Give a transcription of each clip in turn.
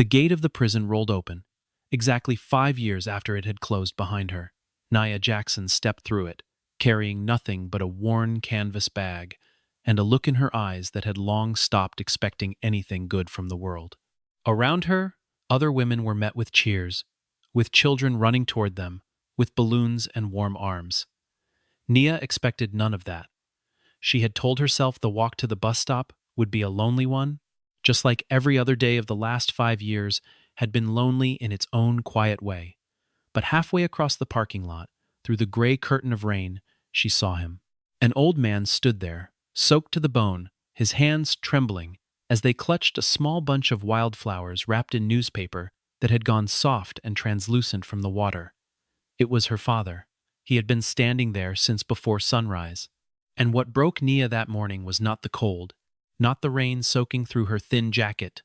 The gate of the prison rolled open, exactly 5 years after it had closed behind her. Nia Jackson stepped through it, carrying nothing but a worn canvas bag and a look in her eyes that had long stopped expecting anything good from the world. Around her, other women were met with cheers, with children running toward them, with balloons and warm arms. Nia expected none of that. She had told herself the walk to the bus stop would be a lonely one, just like every other day of the last 5 years had been lonely in its own quiet way. But halfway across the parking lot, through the gray curtain of rain, she saw him. An old man stood there, soaked to the bone, his hands trembling, as they clutched a small bunch of wildflowers wrapped in newspaper that had gone soft and translucent from the water. It was her father. He had been standing there since before sunrise. And what broke Nia that morning was not the cold, not the rain soaking through her thin jacket,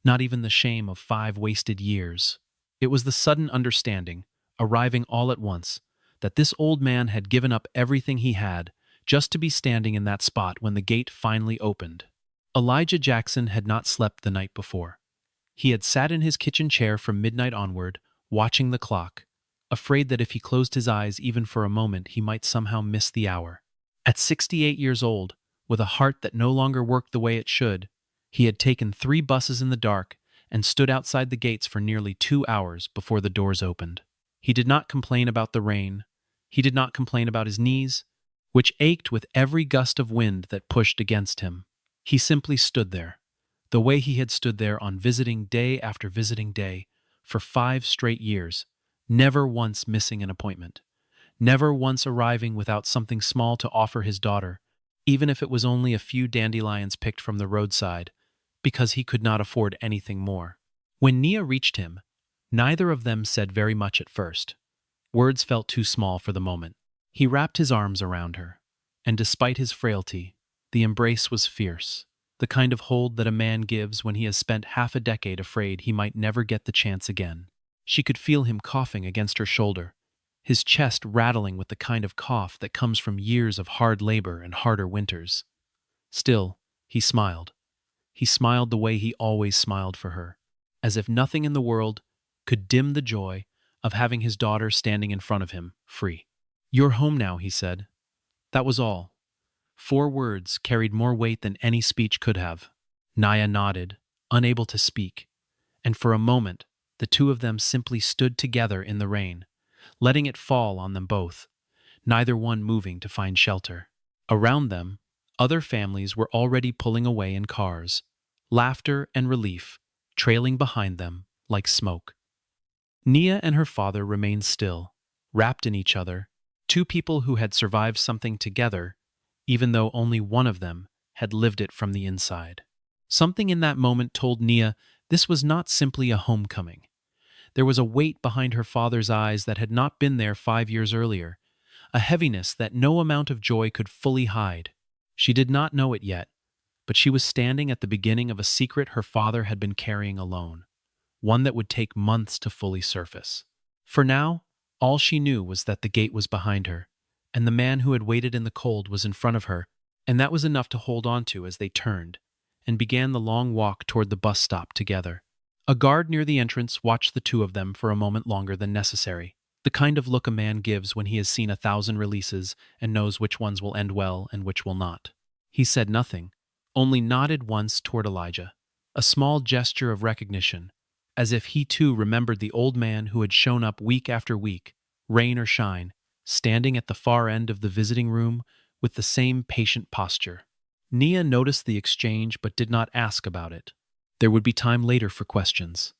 not even the shame of 5 wasted years. It was the sudden understanding, arriving all at once, that this old man had given up everything he had just to be standing in that spot when the gate finally opened. Elijah Jackson had not slept the night before. He had sat in his kitchen chair from midnight onward, watching the clock, afraid that if he closed his eyes even for a moment he might somehow miss the hour. At 68 years old, with a heart that no longer worked the way it should, he had taken 3 buses in the dark and stood outside the gates for nearly 2 hours before the doors opened. He did not complain about the rain. He did not complain about his knees, which ached with every gust of wind that pushed against him. He simply stood there, the way he had stood there on visiting day after visiting day for 5 straight years, never once missing an appointment, never once arriving without something small to offer his daughter, even if it was only a few dandelions picked from the roadside, because he could not afford anything more. When Nia reached him, neither of them said very much at first. Words felt too small for the moment. He wrapped his arms around her, and despite his frailty, the embrace was fierce, the kind of hold that a man gives when he has spent half a decade afraid he might never get the chance again. She could feel him coughing against her shoulder, his chest rattling with the kind of cough that comes from years of hard labor and harder winters. Still, he smiled. He smiled the way he always smiled for her, as if nothing in the world could dim the joy of having his daughter standing in front of him, free. "You're home now," he said. That was all. 4 words carried more weight than any speech could have. Nia nodded, unable to speak, and for a moment the two of them simply stood together in the rain, letting it fall on them both, neither one moving to find shelter. Around them, other families were already pulling away in cars, laughter and relief trailing behind them like smoke. Nia and her father remained still, wrapped in each other, 2 people who had survived something together, even though only one of them had lived it from the inside. Something in that moment told Nia this was not simply a homecoming. There was a weight behind her father's eyes that had not been there 5 years earlier, a heaviness that no amount of joy could fully hide. She did not know it yet, but she was standing at the beginning of a secret her father had been carrying alone, one that would take months to fully surface. For now, all she knew was that the gate was behind her, and the man who had waited in the cold was in front of her, and that was enough to hold on to as they turned and began the long walk toward the bus stop together. A guard near the entrance watched the 2 of them for a moment longer than necessary, the kind of look a man gives when he has seen 1,000 releases and knows which ones will end well and which will not. He said nothing, only nodded once toward Elijah, a small gesture of recognition, as if he too remembered the old man who had shown up week after week, rain or shine, standing at the far end of the visiting room with the same patient posture. Nia noticed the exchange but did not ask about it. There would be time later for questions.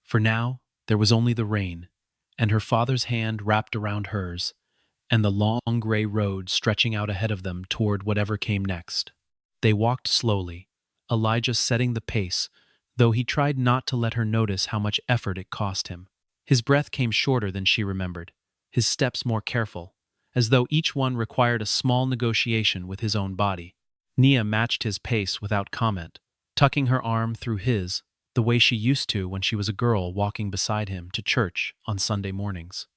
For now, there was only the rain, and her father's hand wrapped around hers, and the long gray road stretching out ahead of them toward whatever came next. They walked slowly, Elijah setting the pace, though he tried not to let her notice how much effort it cost him. His breath came shorter than she remembered, his steps more careful, as though each one required a small negotiation with his own body. Nia matched his pace without comment, tucking her arm through his, the way she used to when she was a girl walking beside him to church on Sunday mornings.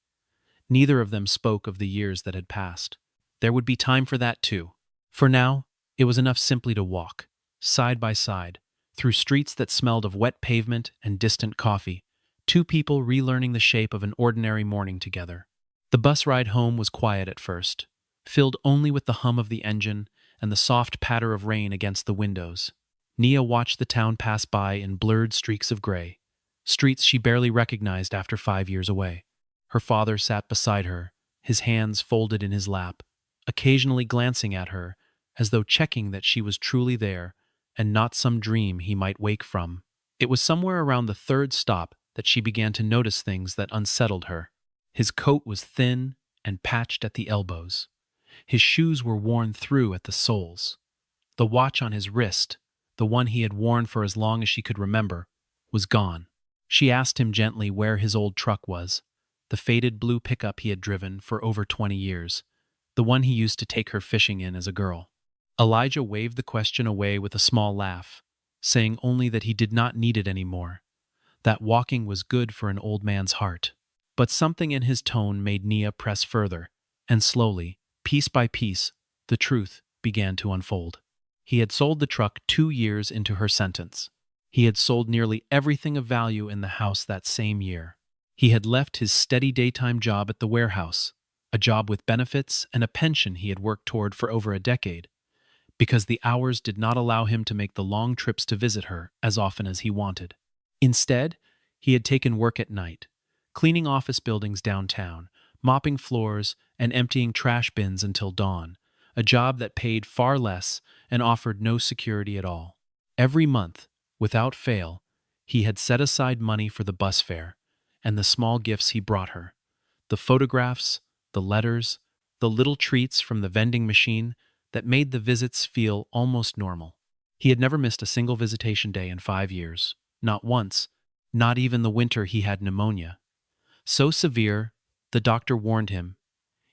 Neither of them spoke of the years that had passed. There would be time for that too. For now, it was enough simply to walk, side by side, Through streets that smelled of wet pavement and distant coffee, two people relearning the shape of an ordinary morning together. The bus ride home was quiet at first, filled only with the hum of the engine and the soft patter of rain against the windows. Nia watched the town pass by in blurred streaks of gray, streets she barely recognized after 5 years away. Her father sat beside her, his hands folded in his lap, occasionally glancing at her as though checking that she was truly there and not some dream he might wake from. It was somewhere around the third stop that she began to notice things that unsettled her. His coat was thin and patched at the elbows. His shoes were worn through at the soles. The watch on his wrist, the one he had worn for as long as she could remember, was gone. She asked him gently where his old truck was, the faded blue pickup he had driven for over 20 years, the one he used to take her fishing in as a girl. Elijah waved the question away with a small laugh, saying only that he did not need it anymore, that walking was good for an old man's heart. But something in his tone made Nia press further, and slowly, piece by piece, the truth began to unfold. He had sold the truck 2 years into her sentence. He had sold nearly everything of value in the house that same year. He had left his steady daytime job at the warehouse, a job with benefits and a pension he had worked toward for over a decade, because the hours did not allow him to make the long trips to visit her as often as he wanted. Instead, he had taken work at night, cleaning office buildings downtown, mopping floors, and emptying trash bins until dawn, a job that paid far less and offered no security at all. Every month, without fail, he had set aside money for the bus fare and the small gifts he brought her, the photographs, the letters, the little treats from the vending machine that made the visits feel almost normal. He had never missed a single visitation day in 5 years, not once, not even the winter he had pneumonia. So severe, the doctor warned him,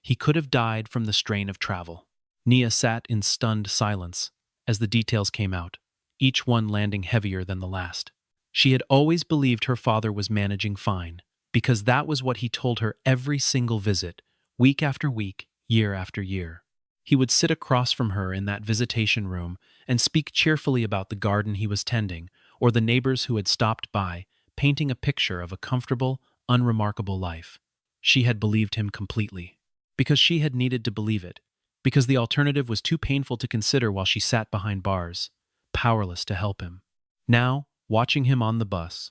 he could have died from the strain of travel. Nia sat in stunned silence as the details came out, each one landing heavier than the last. She had always believed her father was managing fine, because that was what he told her every single visit, week after week, year after year. He would sit across from her in that visitation room and speak cheerfully about the garden he was tending, or the neighbors who had stopped by, painting a picture of a comfortable, unremarkable life. She had believed him completely, because she had needed to believe it, because the alternative was too painful to consider while she sat behind bars, powerless to help him. Now, watching him on the bus,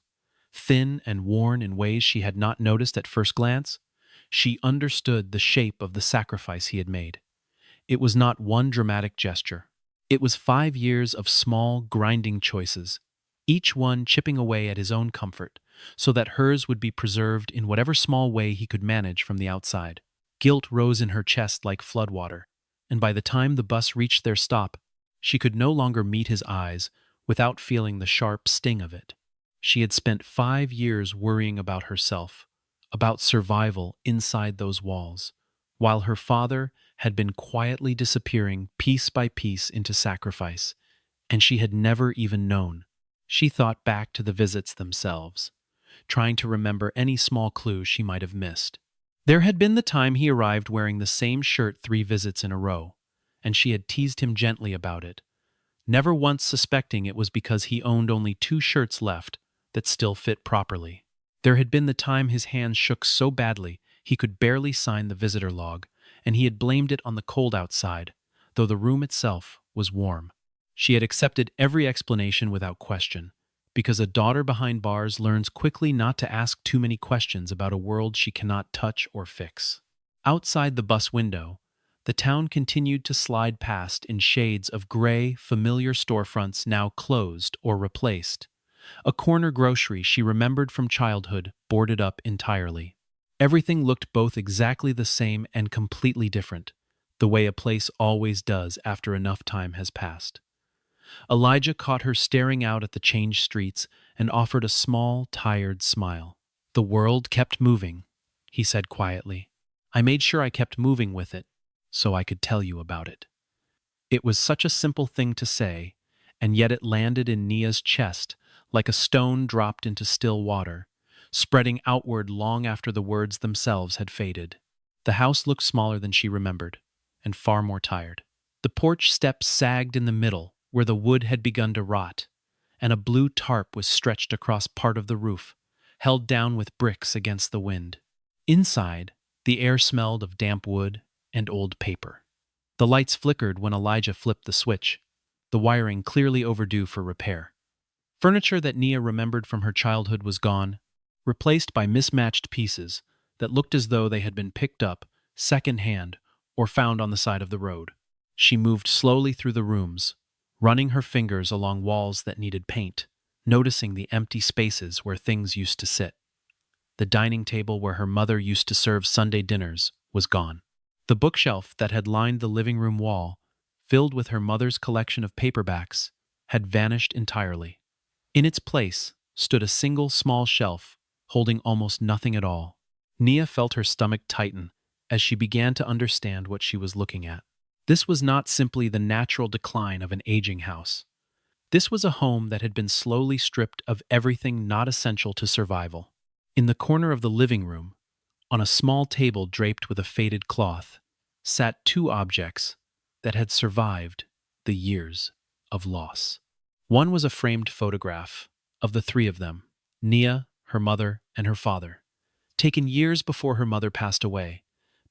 thin and worn in ways she had not noticed at first glance, she understood the shape of the sacrifice he had made. It was not one dramatic gesture. It was 5 years of small, grinding choices, each one chipping away at his own comfort, so that hers would be preserved in whatever small way he could manage from the outside. Guilt rose in her chest like floodwater, and by the time the bus reached their stop, she could no longer meet his eyes without feeling the sharp sting of it. She had spent 5 years worrying about herself, about survival inside those walls, while her father had been quietly disappearing piece by piece into sacrifice, and she had never even known. She thought back to the visits themselves, trying to remember any small clue she might have missed. There had been the time he arrived wearing the same shirt 3 visits in a row, and she had teased him gently about it, never once suspecting it was because he owned only 2 shirts left that still fit properly. There had been the time his hands shook so badly he could barely sign the visitor log, and he had blamed it on the cold outside, though the room itself was warm. She had accepted every explanation without question, because a daughter behind bars learns quickly not to ask too many questions about a world she cannot touch or fix. Outside the bus window, the town continued to slide past in shades of gray, familiar storefronts now closed or replaced. A corner grocery she remembered from childhood boarded up entirely. Everything looked both exactly the same and completely different, the way a place always does after enough time has passed. Elijah caught her staring out at the changed streets and offered a small, tired smile. "The world kept moving," he said quietly. "I made sure I kept moving with it, so I could tell you about it." It was such a simple thing to say, and yet it landed in Nia's chest like a stone dropped into still water, spreading outward long after the words themselves had faded. The house looked smaller than she remembered, and far more tired. The porch steps sagged in the middle, where the wood had begun to rot, and a blue tarp was stretched across part of the roof, held down with bricks against the wind. Inside, the air smelled of damp wood and old paper. The lights flickered when Elijah flipped the switch, the wiring clearly overdue for repair. Furniture that Nia remembered from her childhood was gone, replaced by mismatched pieces that looked as though they had been picked up, second-hand, or found on the side of the road. She moved slowly through the rooms, running her fingers along walls that needed paint, noticing the empty spaces where things used to sit. The dining table where her mother used to serve Sunday dinners was gone. The bookshelf that had lined the living room wall, filled with her mother's collection of paperbacks, had vanished entirely. In its place stood a single small shelf, holding almost nothing at all. Nia felt her stomach tighten as she began to understand what she was looking at. This was not simply the natural decline of an aging house. This was a home that had been slowly stripped of everything not essential to survival. In the corner of the living room, on a small table draped with a faded cloth, sat two objects that had survived the years of loss. One was a framed photograph of the three of them, Nia, her mother, and her father, taken years before her mother passed away,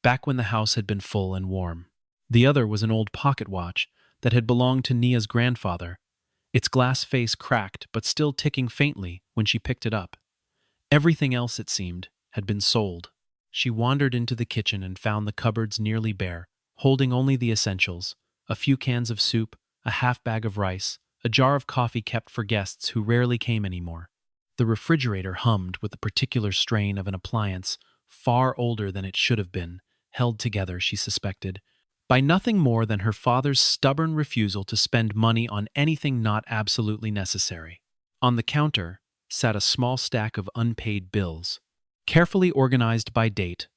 back when the house had been full and warm. The other was an old pocket watch that had belonged to Nia's grandfather, its glass face cracked but still ticking faintly when she picked it up. Everything else, it seemed, had been sold. She wandered into the kitchen and found the cupboards nearly bare, holding only the essentials: a few cans of soup, a half bag of rice, a jar of coffee kept for guests who rarely came anymore. The refrigerator hummed with the particular strain of an appliance far older than it should have been, held together, she suspected, by nothing more than her father's stubborn refusal to spend money on anything not absolutely necessary. On the counter sat a small stack of unpaid bills, carefully organized by date,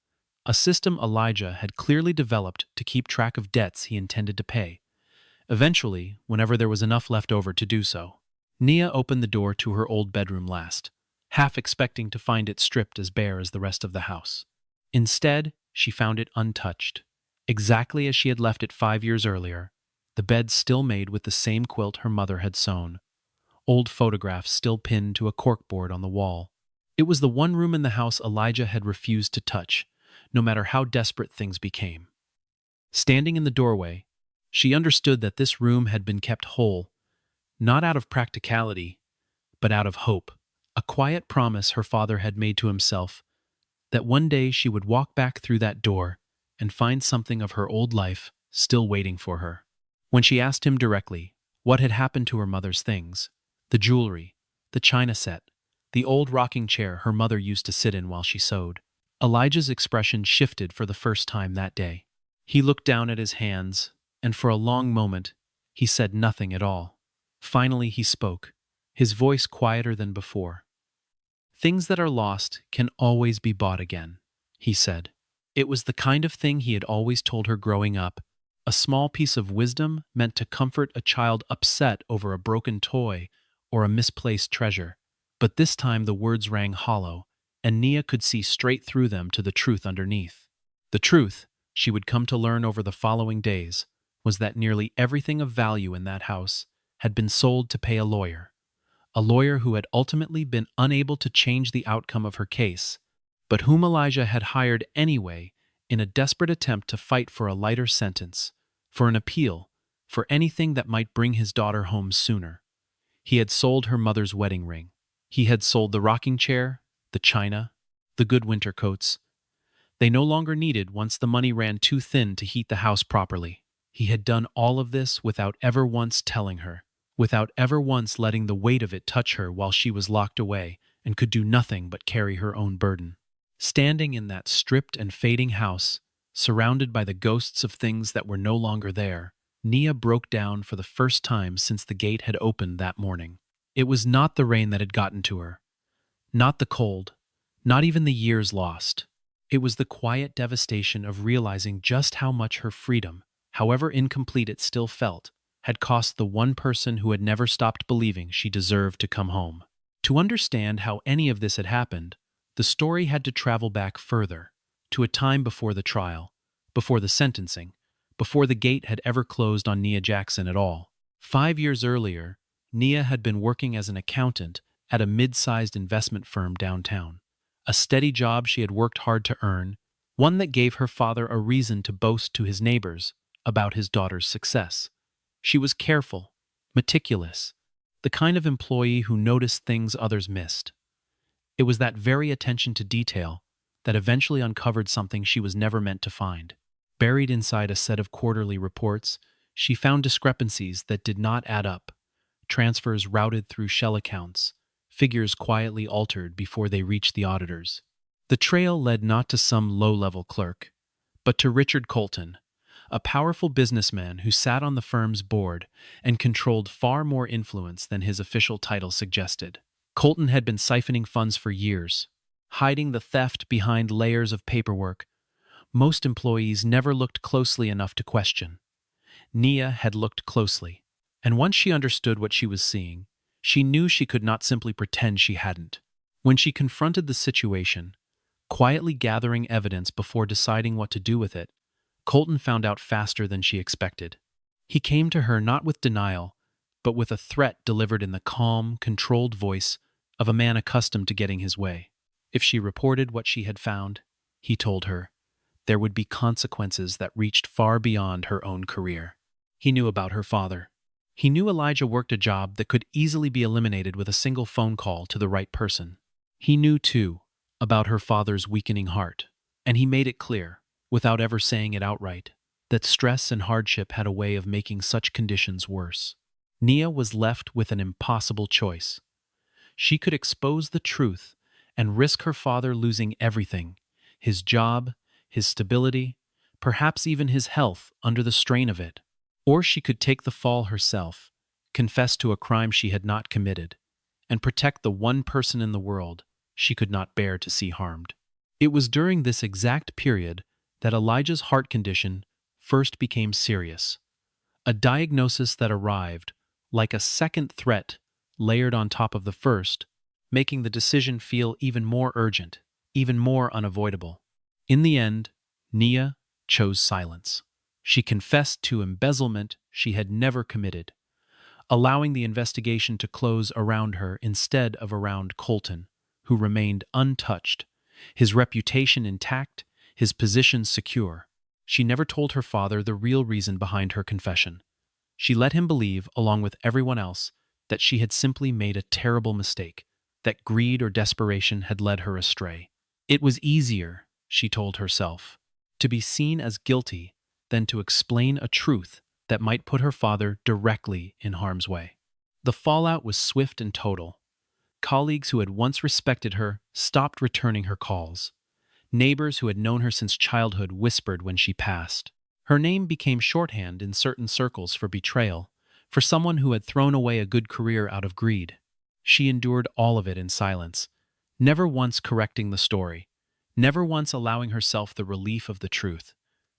a system Elijah had clearly developed to keep track of debts he intended to pay, eventually whenever there was enough left over to do so. Nia opened the door to her old bedroom last, half expecting to find it stripped as bare as the rest of the house. Instead, she found it untouched, exactly as she had left it 5 years earlier, the bed still made with the same quilt her mother had sewn, old photographs still pinned to a corkboard on the wall. It was the one room in the house Elijah had refused to touch, no matter how desperate things became. Standing in the doorway, she understood that this room had been kept whole, not out of practicality, but out of hope, a quiet promise her father had made to himself that one day she would walk back through that door and find something of her old life still waiting for her. When she asked him directly what had happened to her mother's things, the jewelry, the china set, the old rocking chair her mother used to sit in while she sewed, Elijah's expression shifted for the first time that day. He looked down at his hands, and for a long moment, he said nothing at all. Finally he spoke, his voice quieter than before. "Things that are lost can always be bought again," he said. It was the kind of thing he had always told her growing up, a small piece of wisdom meant to comfort a child upset over a broken toy or a misplaced treasure. But this time the words rang hollow, and Nia could see straight through them to the truth underneath. The truth, she would come to learn over the following days, was that nearly everything of value in that house had been sold to pay a lawyer who had ultimately been unable to change the outcome of her case, but whom Elijah had hired anyway in a desperate attempt to fight for a lighter sentence, for an appeal, for anything that might bring his daughter home sooner. He had sold her mother's wedding ring. He had sold the rocking chair, the china, the good winter coats. They no longer needed once the money ran too thin to heat the house properly. He had done all of this without ever once telling her, without ever once letting the weight of it touch her while she was locked away and could do nothing but carry her own burden. Standing in that stripped and fading house, surrounded by the ghosts of things that were no longer there, Nia broke down for the first time since the gate had opened that morning. It was not the rain that had gotten to her, not the cold, not even the years lost. It was the quiet devastation of realizing just how much her freedom, however incomplete it still felt, had cost the one person who had never stopped believing she deserved to come home. To understand how any of this had happened, the story had to travel back further, to a time before the trial, before the sentencing, before the gate had ever closed on Nia Jackson at all. 5 years earlier, Nia had been working as an accountant at a mid-sized investment firm downtown. A steady job she had worked hard to earn, one that gave her father a reason to boast to his neighbors about his daughter's success. She was careful, meticulous, the kind of employee who noticed things others missed. It was that very attention to detail that eventually uncovered something she was never meant to find. Buried inside a set of quarterly reports, she found discrepancies that did not add up, transfers routed through shell accounts, figures quietly altered before they reached the auditors. The trail led not to some low-level clerk, but to Richard Colton, a powerful businessman who sat on the firm's board and controlled far more influence than his official title suggested. Colton had been siphoning funds for years, hiding the theft behind layers of paperwork most employees never looked closely enough to question. Nia had looked closely, and once she understood what she was seeing, she knew she could not simply pretend she hadn't. When she confronted the situation, quietly gathering evidence before deciding what to do with it, Colton found out faster than she expected. He came to her not with denial, but with a threat delivered in the calm, controlled voice of a man accustomed to getting his way. If she reported what she had found, he told her, there would be consequences that reached far beyond her own career. He knew about her father. He knew Elijah worked a job that could easily be eliminated with a single phone call to the right person. He knew, too, about her father's weakening heart, and he made it clear, without ever saying it outright, that stress and hardship had a way of making such conditions worse. Nia was left with an impossible choice. She could expose the truth and risk her father losing everything, his job, his stability, perhaps even his health under the strain of it. Or she could take the fall herself, confess to a crime she had not committed, and protect the one person in the world she could not bear to see harmed. It was during this exact period that Elijah's heart condition first became serious, a diagnosis that arrived like a second threat layered on top of the first, making the decision feel even more urgent, even more unavoidable. In the end, Nia chose silence. She confessed to embezzlement she had never committed, allowing the investigation to close around her instead of around Colton, who remained untouched, his reputation intact, his position secure. She never told her father the real reason behind her confession. She let him believe, along with everyone else, that she had simply made a terrible mistake, that greed or desperation had led her astray. It was easier, she told herself, to be seen as guilty than to explain a truth that might put her father directly in harm's way. The fallout was swift and total. Colleagues who had once respected her stopped returning her calls. Neighbors who had known her since childhood whispered when she passed. Her name became shorthand in certain circles for betrayal, for someone who had thrown away a good career out of greed. She endured all of it in silence, never once correcting the story, never once allowing herself the relief of the truth,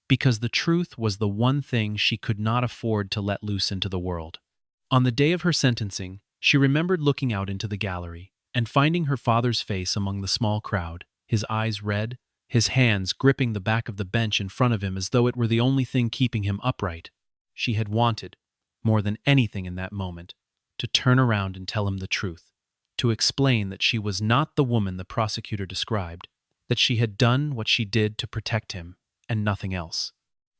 because the truth was the one thing she could not afford to let loose into the world. On the day of her sentencing, she remembered looking out into the gallery and finding her father's face among the small crowd, his eyes red, his hands gripping the back of the bench in front of him as though it were the only thing keeping him upright. She had wanted, more than anything in that moment, to turn around and tell him the truth, to explain that she was not the woman the prosecutor described, that she had done what she did to protect him, and nothing else.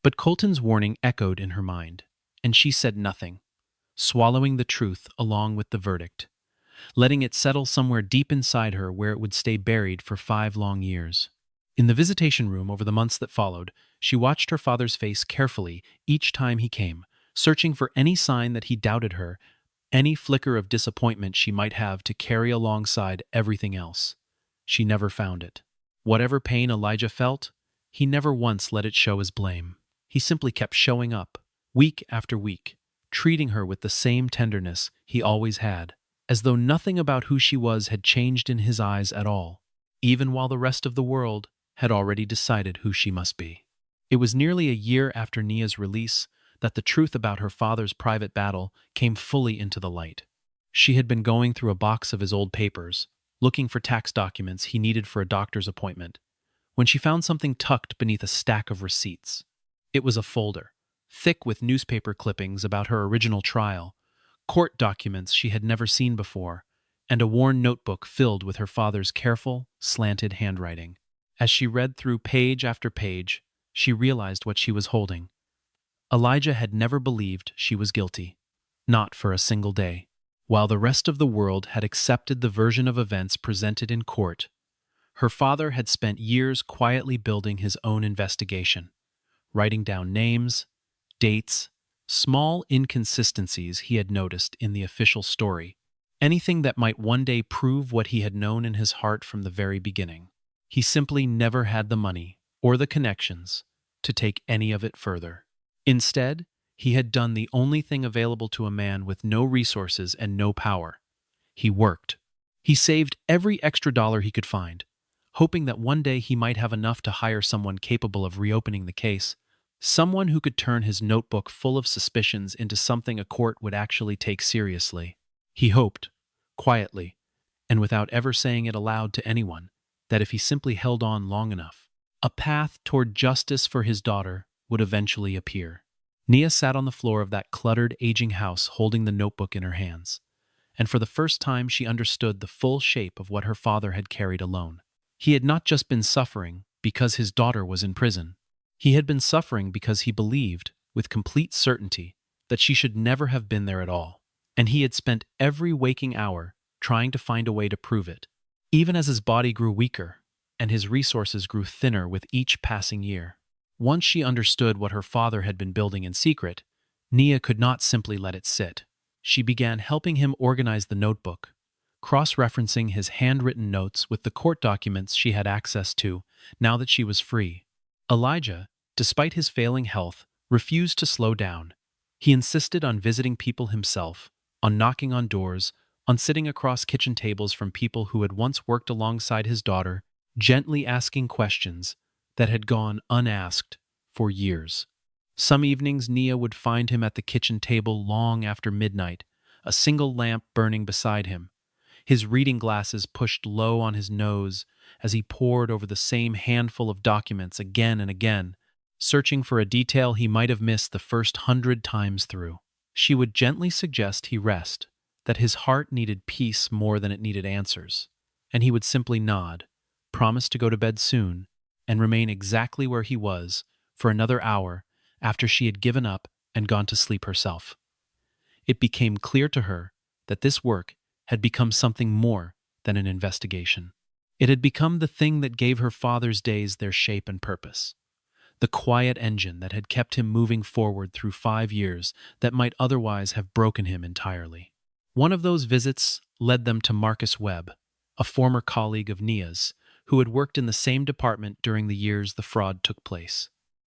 But Colton's warning echoed in her mind, and she said nothing, swallowing the truth along with the verdict, letting it settle somewhere deep inside her where it would stay buried for 5 long years. In the visitation room over the months that followed, she watched her father's face carefully each time he came, searching for any sign that he doubted her, any flicker of disappointment she might have to carry alongside everything else. She never found it. Whatever pain Elijah felt, he never once let it show as blame. He simply kept showing up, week after week, treating her with the same tenderness he always had, as though nothing about who she was had changed in his eyes at all, even while the rest of the world had already decided who she must be. It was nearly a year after Nia's release that the truth about her father's private battle came fully into the light. She had been going through a box of his old papers, looking for tax documents he needed for a doctor's appointment, when she found something tucked beneath a stack of receipts. It was a folder, thick with newspaper clippings about her original trial, court documents she had never seen before, and a worn notebook filled with her father's careful, slanted handwriting. As she read through page after page, she realized what she was holding. Elijah had never believed she was guilty. Not for a single day. While the rest of the world had accepted the version of events presented in court, her father had spent years quietly building his own investigation, writing down names, dates, small inconsistencies he had noticed in the official story, anything that might one day prove what he had known in his heart from the very beginning. He simply never had the money or the connections to take any of it further. Instead, he had done the only thing available to a man with no resources and no power. He worked. He saved every extra dollar he could find, hoping that one day he might have enough to hire someone capable of reopening the case, someone who could turn his notebook full of suspicions into something a court would actually take seriously. He hoped, quietly, and without ever saying it aloud to anyone, that if he simply held on long enough, a path toward justice for his daughter would eventually appear. Nia sat on the floor of that cluttered, aging house holding the notebook in her hands, and for the first time she understood the full shape of what her father had carried alone. He had not just been suffering because his daughter was in prison. He had been suffering because he believed, with complete certainty, that she should never have been there at all, and he had spent every waking hour trying to find a way to prove it. Even as his body grew weaker and his resources grew thinner with each passing year. Once she understood what her father had been building in secret, Nia could not simply let it sit. She began helping him organize the notebook, cross-referencing his handwritten notes with the court documents she had access to now that she was free. Elijah, despite his failing health, refused to slow down. He insisted on visiting people himself, on knocking on doors, on sitting across kitchen tables from people who had once worked alongside his daughter, gently asking questions that had gone unasked for years. Some evenings Nia would find him at the kitchen table long after midnight, a single lamp burning beside him, his reading glasses pushed low on his nose as he pored over the same handful of documents again and again, searching for a detail he might have missed the first 100 times through. She would gently suggest he rest, that his heart needed peace more than it needed answers, and he would simply nod, promise to go to bed soon, and remain exactly where he was for another hour after she had given up and gone to sleep herself. It became clear to her that this work had become something more than an investigation. It had become the thing that gave her father's days their shape and purpose, the quiet engine that had kept him moving forward through 5 years that might otherwise have broken him entirely. One of those visits led them to Marcus Webb, a former colleague of Nia's, who had worked in the same department during the years the fraud took place.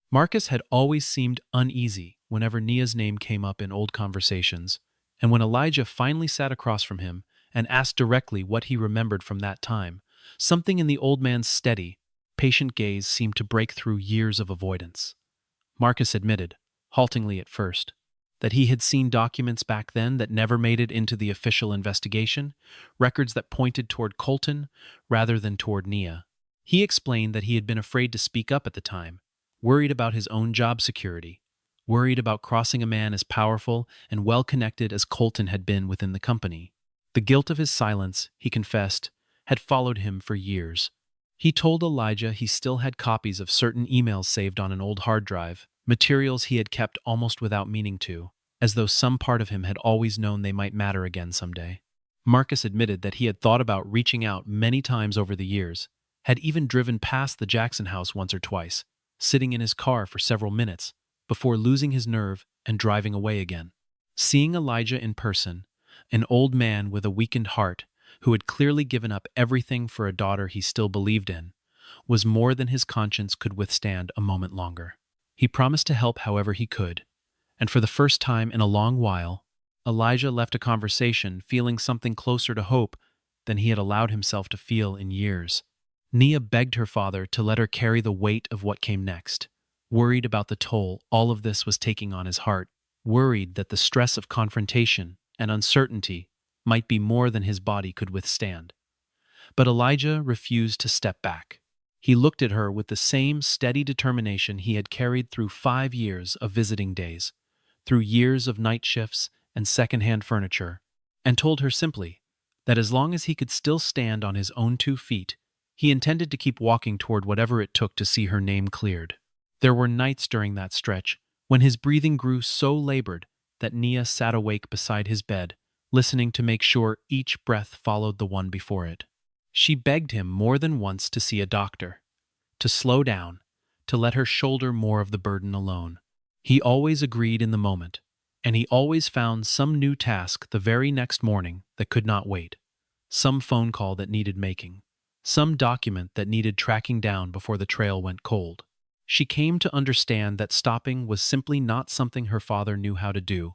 Marcus had always seemed uneasy whenever Nia's name came up in old conversations, and when Elijah finally sat across from him and asked directly what he remembered from that time, something in the old man's steady, patient gaze seemed to break through years of avoidance. Marcus admitted, haltingly at first, that he had seen documents back then that never made it into the official investigation, records that pointed toward Colton rather than toward Nia. He explained that he had been afraid to speak up at the time, worried about his own job security, worried about crossing a man as powerful and well-connected as Colton had been within the company. The guilt of his silence, he confessed, had followed him for years. He told Elijah he still had copies of certain emails saved on an old hard drive, materials he had kept almost without meaning to, as though some part of him had always known they might matter again someday. Marcus admitted that he had thought about reaching out many times over the years, had even driven past the Jackson house once or twice, sitting in his car for several minutes, before losing his nerve and driving away again. Seeing Elijah in person, an old man with a weakened heart who had clearly given up everything for a daughter he still believed in, was more than his conscience could withstand a moment longer. He promised to help however he could, and for the first time in a long while, Elijah left a conversation feeling something closer to hope than he had allowed himself to feel in years. Nia begged her father to let her carry the weight of what came next, worried about the toll all of this was taking on his heart, worried that the stress of confrontation and uncertainty might be more than his body could withstand. But Elijah refused to step back. He looked at her with the same steady determination he had carried through 5 years of visiting days, through years of night shifts and second-hand furniture, and told her simply that as long as he could still stand on his own 2 feet, he intended to keep walking toward whatever it took to see her name cleared. There were nights during that stretch when his breathing grew so labored that Nia sat awake beside his bed, listening to make sure each breath followed the one before it. She begged him more than once to see a doctor, to slow down, to let her shoulder more of the burden alone. He always agreed in the moment, and he always found some new task the very next morning that could not wait, some phone call that needed making, some document that needed tracking down before the trail went cold. She came to understand that stopping was simply not something her father knew how to do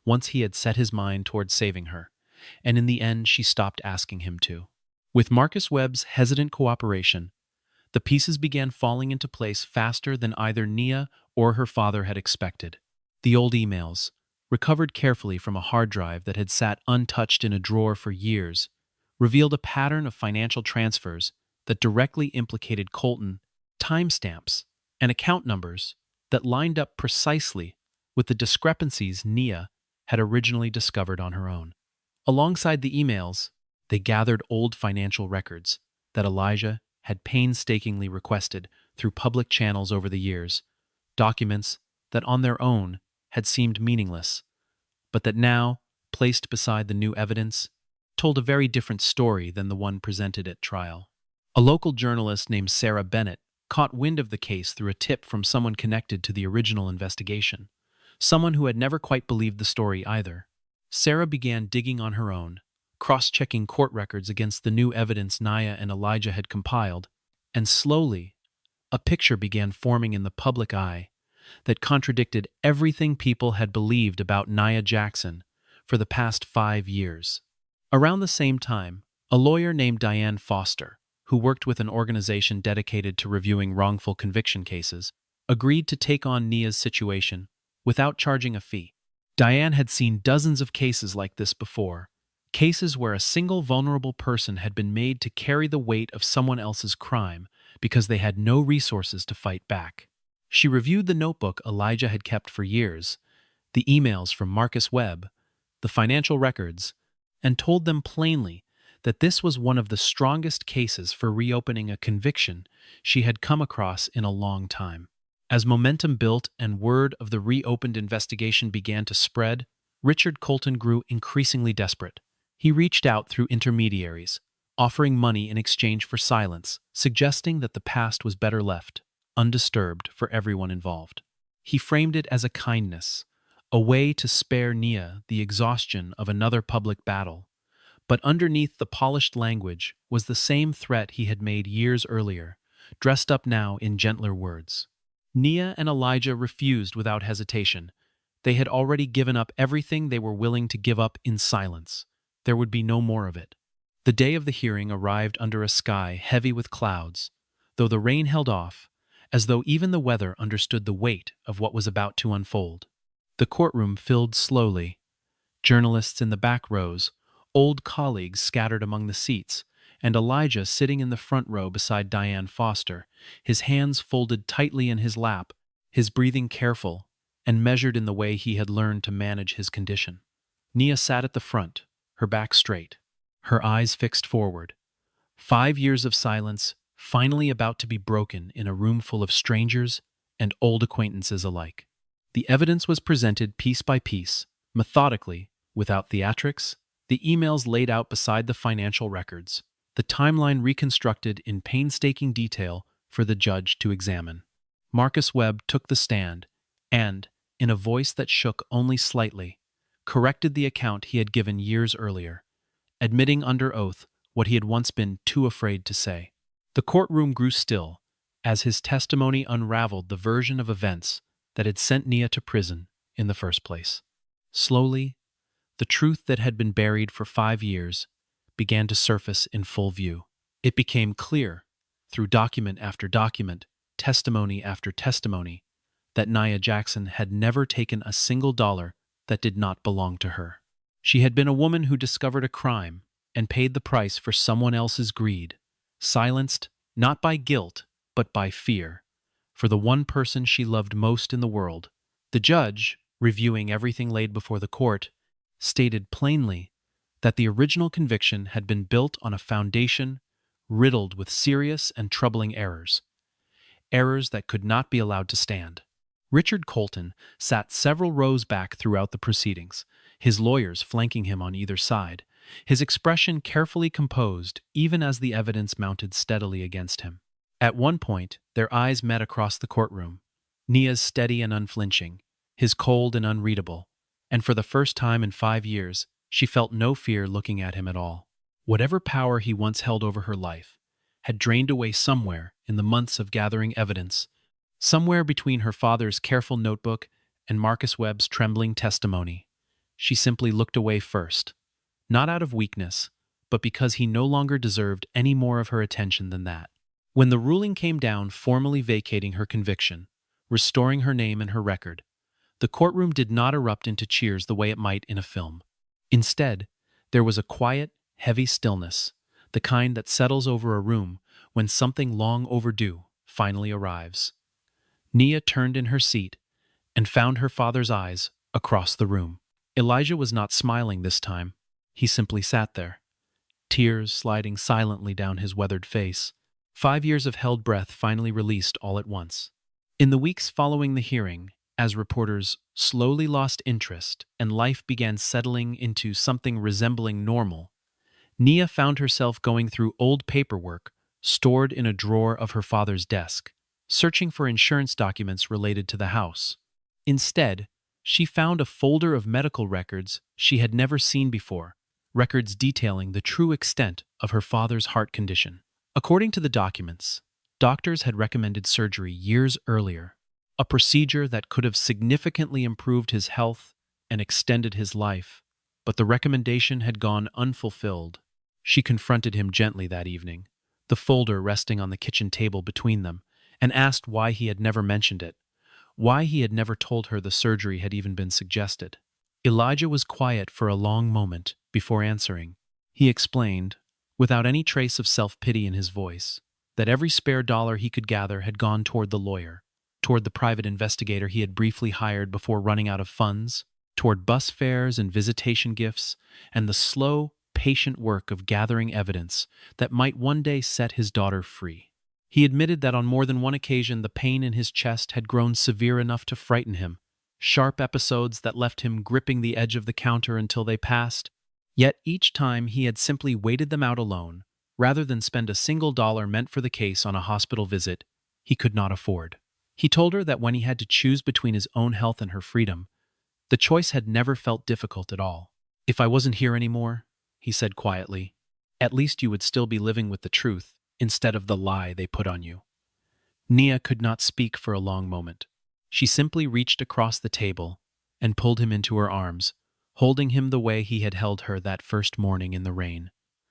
once he had set his mind toward saving her, and in the end she stopped asking him to. With Marcus Webb's hesitant cooperation, the pieces began falling into place faster than either Nia or her father had expected. The old emails, recovered carefully from a hard drive that had sat untouched in a drawer for years, revealed a pattern of financial transfers that directly implicated Colton, timestamps, and account numbers that lined up precisely with the discrepancies Nia had originally discovered on her own. Alongside the emails, they gathered old financial records that Elijah had painstakingly requested through public channels over the years, documents that on their own had seemed meaningless, but that now, placed beside the new evidence, told a very different story than the one presented at trial. A local journalist named Sarah Bennett caught wind of the case through a tip from someone connected to the original investigation, someone who had never quite believed the story either. Sarah began digging on her own, cross-checking court records against the new evidence Nia and Elijah had compiled, and slowly, a picture began forming in the public eye that contradicted everything people had believed about Nia Jackson for the past 5 years. Around the same time, a lawyer named Diane Foster, who worked with an organization dedicated to reviewing wrongful conviction cases, agreed to take on Nia's situation without charging a fee. Diane had seen dozens of cases like this before, cases where a single vulnerable person had been made to carry the weight of someone else's crime because they had no resources to fight back. She reviewed the notebook Elijah had kept for years, the emails from Marcus Webb, the financial records, and told them plainly that this was one of the strongest cases for reopening a conviction she had come across in a long time. As momentum built and word of the reopened investigation began to spread, Richard Colton grew increasingly desperate. He reached out through intermediaries, offering money in exchange for silence, suggesting that the past was better left undisturbed for everyone involved. He framed it as a kindness, a way to spare Nia the exhaustion of another public battle. But underneath the polished language was the same threat he had made years earlier, dressed up now in gentler words. Nia and Elijah refused without hesitation. They had already given up everything they were willing to give up in silence. There would be no more of it. The day of the hearing arrived under a sky heavy with clouds, though the rain held off, as though even the weather understood the weight of what was about to unfold. The courtroom filled slowly. Journalists in the back rows, old colleagues scattered among the seats, and Elijah sitting in the front row beside Diane Foster, his hands folded tightly in his lap, his breathing careful and measured in the way he had learned to manage his condition. Nia sat at the front, her back straight, her eyes fixed forward. 5 years of silence, finally about to be broken in a room full of strangers and old acquaintances alike. The evidence was presented piece by piece, methodically, without theatrics, the emails laid out beside the financial records, the timeline reconstructed in painstaking detail for the judge to examine. Marcus Webb took the stand and, in a voice that shook only slightly, corrected the account he had given years earlier, admitting under oath what he had once been too afraid to say. The courtroom grew still as his testimony unraveled the version of events that had sent Nia to prison in the first place. Slowly, the truth that had been buried for 5 years began to surface in full view. It became clear, through document after document, testimony after testimony, that Nia Jackson had never taken a single dollar that did not belong to her. She had been a woman who discovered a crime and paid the price for someone else's greed, silenced not by guilt but by fear, for the one person she loved most in the world. The judge, reviewing everything laid before the court, stated plainly that the original conviction had been built on a foundation riddled with serious and troubling errors, errors that could not be allowed to stand. Richard Colton sat several rows back throughout the proceedings, his lawyers flanking him on either side, his expression carefully composed even as the evidence mounted steadily against him. At one point, their eyes met across the courtroom, Nia's steady and unflinching, his cold and unreadable, and for the first time in 5 years, she felt no fear looking at him at all. Whatever power he once held over her life had drained away somewhere in the months of gathering evidence, somewhere between her father's careful notebook and Marcus Webb's trembling testimony. She simply looked away first, not out of weakness, but because he no longer deserved any more of her attention than that. When the ruling came down formally vacating her conviction, restoring her name and her record, the courtroom did not erupt into cheers the way it might in a film. Instead, there was a quiet, heavy stillness, the kind that settles over a room when something long overdue finally arrives. Nia turned in her seat and found her father's eyes across the room. Elijah was not smiling this time. He simply sat there, tears sliding silently down his weathered face. 5 years of held breath finally released all at once. In the weeks following the hearing, as reporters slowly lost interest and life began settling into something resembling normal, Nia found herself going through old paperwork stored in a drawer of her father's desk, searching for insurance documents related to the house. Instead, she found a folder of medical records she had never seen before, records detailing the true extent of her father's heart condition. According to the documents, doctors had recommended surgery years earlier, a procedure that could have significantly improved his health and extended his life, but the recommendation had gone unfulfilled. She confronted him gently that evening, the folder resting on the kitchen table between them, and asked why he had never mentioned it, why he had never told her the surgery had even been suggested. Elijah was quiet for a long moment before answering. He explained, without any trace of self-pity in his voice, that every spare dollar he could gather had gone toward the lawyer, toward the private investigator he had briefly hired before running out of funds, toward bus fares and visitation gifts, and the slow, patient work of gathering evidence that might one day set his daughter free. He admitted that on more than one occasion the pain in his chest had grown severe enough to frighten him, sharp episodes that left him gripping the edge of the counter until they passed. Yet each time he had simply waited them out alone, rather than spend a single dollar meant for the case on a hospital visit he could not afford. He told her that when he had to choose between his own health and her freedom, the choice had never felt difficult at all. "If I wasn't here anymore," he said quietly, "at least you would still be living with the truth instead of the lie they put on you." Nia could not speak for a long moment. She simply reached across the table and pulled him into her arms, holding him the way he had held her that first morning in the rain.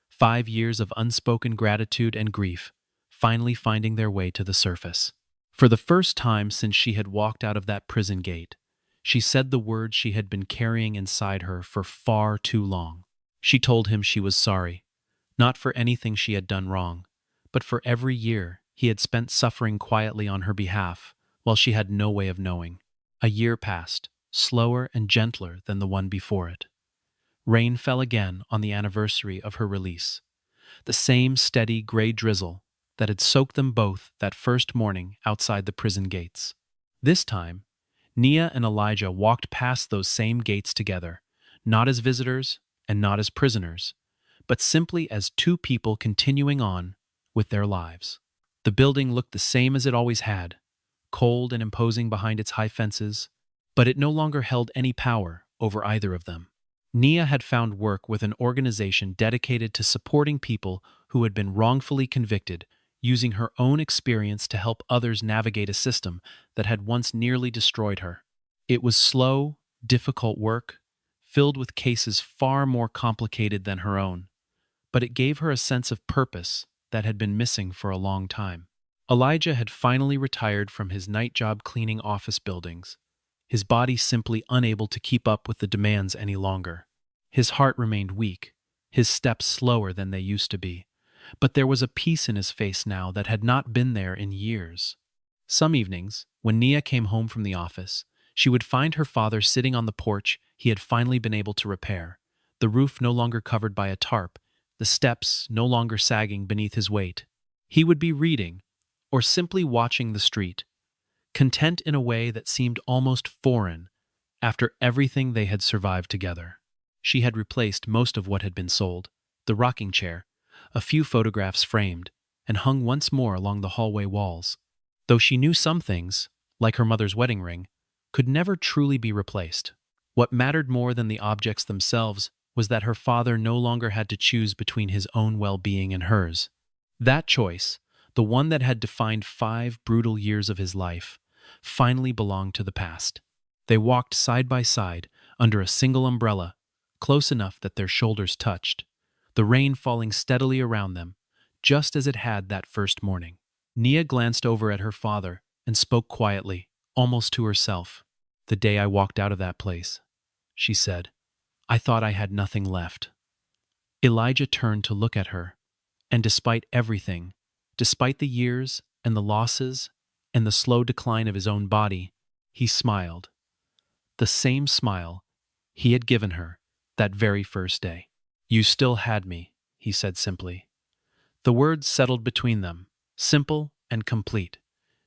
5 years of unspoken gratitude and grief finally finding their way to the surface. For the first time since she had walked out of that prison gate, she said the words she had been carrying inside her for far too long. She told him she was sorry, not for anything she had done wrong, but for every year he had spent suffering quietly on her behalf while she had no way of knowing. A year passed, slower and gentler than the one before it. Rain fell again on the anniversary of her release, the same steady gray drizzle that had soaked them both that first morning outside the prison gates. This time, Nia and Elijah walked past those same gates together, not as visitors and not as prisoners, but simply as two people continuing on with their lives. The building looked the same as it always had, cold and imposing behind its high fences, but it no longer held any power over either of them. Nia had found work with an organization dedicated to supporting people who had been wrongfully convicted, using her own experience to help others navigate a system that had once nearly destroyed her. It was slow, difficult work, filled with cases far more complicated than her own, but it gave her a sense of purpose that had been missing for a long time. Elijah had finally retired from his night job cleaning office buildings, his body simply unable to keep up with the demands any longer. His heart remained weak, his steps slower than they used to be, but there was a peace in his face now that had not been there in years. Some evenings, when Nia came home from the office, she would find her father sitting on the porch, he had finally been able to repair, the roof no longer covered by a tarp, the steps no longer sagging beneath his weight. He would be reading, or simply watching the street, content in a way that seemed almost foreign after everything they had survived together. She had replaced most of what had been sold, the rocking chair, a few photographs framed, and hung once more along the hallway walls. Though she knew some things, like her mother's wedding ring, could never truly be replaced. What mattered more than the objects themselves was that her father no longer had to choose between his own well-being and hers. That choice, the one that had defined 5 brutal years of his life, finally belonged to the past. They walked side by side under a single umbrella, close enough that their shoulders touched, the rain falling steadily around them, just as it had that first morning. Nia glanced over at her father and spoke quietly, almost to herself. "The day I walked out of that place," she said, "I thought I had nothing left." Elijah turned to look at her, and despite everything, despite the years and the losses and the slow decline of his own body, he smiled. The same smile he had given her that very first day. "You still had me," he said simply. The words settled between them, simple and complete,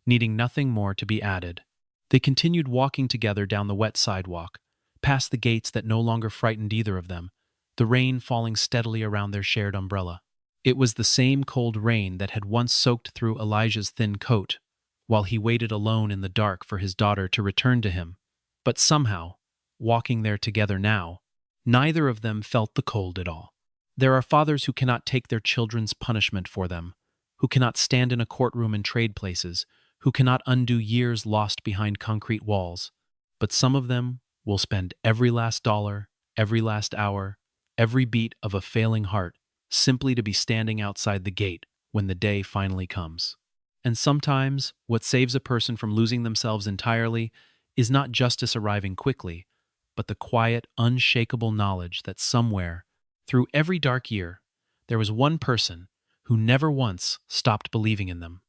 needing nothing more to be added. They continued walking together down the wet sidewalk, past the gates that no longer frightened either of them, the rain falling steadily around their shared umbrella. It was the same cold rain that had once soaked through Elijah's thin coat, while he waited alone in the dark for his daughter to return to him. But somehow, walking there together now, neither of them felt the cold at all. There are fathers who cannot take their children's punishment for them, who cannot stand in a courtroom and trade places, who cannot undo years lost behind concrete walls. But some of them will spend every last dollar, every last hour, every beat of a failing heart, simply to be standing outside the gate when the day finally comes. And sometimes, what saves a person from losing themselves entirely is not justice arriving quickly, but the quiet, unshakable knowledge that somewhere, through every dark year, there was one person who never once stopped believing in them.